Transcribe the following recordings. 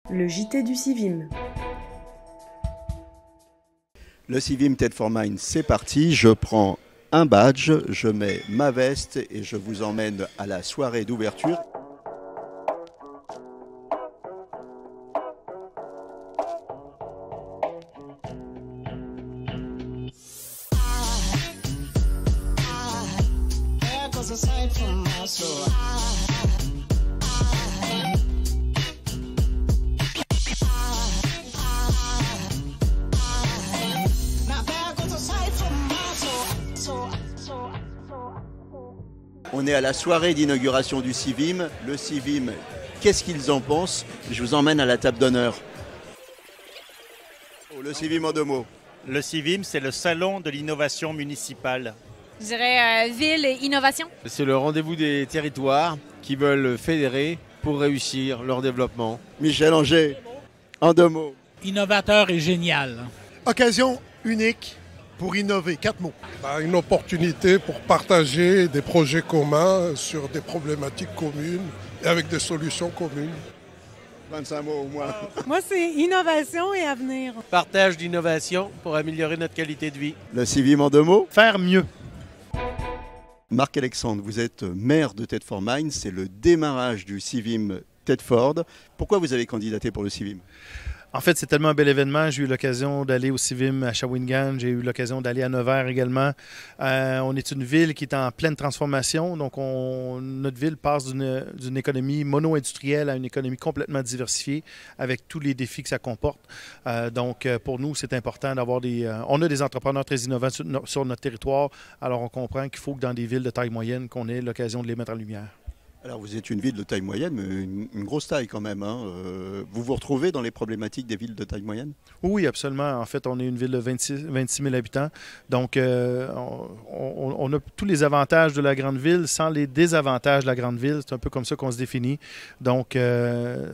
Le JT du Civim. Le Civim TED for Mind, c'est parti. Je prends un badge, je mets ma veste et je vous emmène à la soirée d'ouverture. On est à la soirée d'inauguration du Civim. Le Civim, qu'est-ce qu'ils en pensent? Je vous emmène à la table d'honneur. Le Civim en deux mots. Le Civim, c'est le salon de l'innovation municipale. Je dirais ville et innovation. C'est le rendez-vous des territoires qui veulent fédérer pour réussir leur développement. Michel Anger, en deux mots. Innovateur et génial. Occasion unique pour innover, 4 mots. Une opportunité pour partager des projets communs sur des problématiques communes et avec des solutions communes. 25 mots au moins. Moi, c'est innovation et avenir. Partage d'innovation pour améliorer notre qualité de vie. Le Civim en deux mots. Faire mieux. Marc-Alexandre, vous êtes maire de TED for Mind, c'est le démarrage du Civim Tedford. Pourquoi vous avez candidaté pour le Civim? En fait, c'est tellement un bel événement. J'ai eu l'occasion d'aller au Civim à Shawinigan. J'ai eu l'occasion d'aller à Nevers également. On est une ville qui est en pleine transformation. Donc, notre ville passe d'une économie mono-industrielle à une économie complètement diversifiée avec tous les défis que ça comporte. Donc, pour nous, c'est important d'avoir on a des entrepreneurs très innovants sur notre territoire. Alors, on comprend qu'il faut que dans des villes de taille moyenne, qu'on ait l'occasion de les mettre en lumière. Alors vous êtes une ville de taille moyenne, mais une grosse taille quand même. Vous vous retrouvez dans les problématiques des villes de taille moyenne? Oui, absolument. En fait, on est une ville de 26 000 habitants. Donc, on a tous les avantages de la grande ville sans les désavantages de la grande ville. C'est un peu comme ça qu'on se définit. Donc,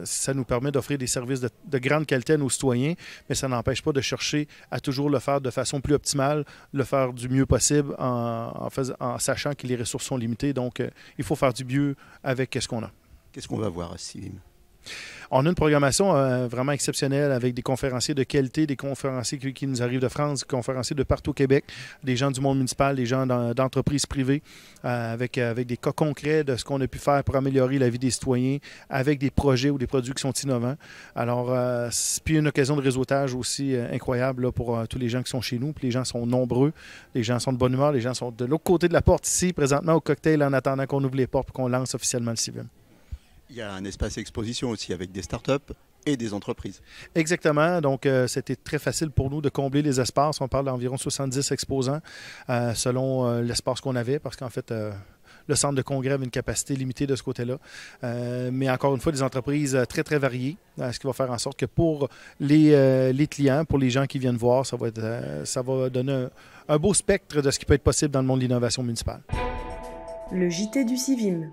ça nous permet d'offrir des services de grande qualité à nos citoyens, mais ça n'empêche pas de chercher à toujours le faire de façon plus optimale, le faire du mieux possible en sachant que les ressources sont limitées. Donc, il faut faire du mieux avec ce qu'on a. Qu'est-ce qu'on va voir à Civim? On a une programmation vraiment exceptionnelle avec des conférenciers de qualité, des conférenciers qui nous arrivent de France, des conférenciers de partout au Québec, des gens du monde municipal, des gens d'entreprises privées, avec des cas concrets de ce qu'on a pu faire pour améliorer la vie des citoyens, avec des projets ou des produits qui sont innovants. Alors, puis une occasion de réseautage aussi incroyable là, pour tous les gens qui sont chez nous. Puis les gens sont nombreux, les gens sont de bonne humeur, les gens sont de l'autre côté de la porte ici, présentement au cocktail, en attendant qu'on ouvre les portes et qu'on lance officiellement le Civim. Il y a un espace exposition aussi avec des startups et des entreprises. Exactement. Donc, c'était très facile pour nous de combler les espaces. On parle d'environ 70 exposants selon l'espace qu'on avait parce qu'en fait, le centre de congrès avait une capacité limitée de ce côté-là. Mais encore une fois, des entreprises très, très variées, ce qui va faire en sorte que pour les clients, pour les gens qui viennent voir, ça va donner un beau spectre de ce qui peut être possible dans le monde de l'innovation municipale. Le JT du Civim.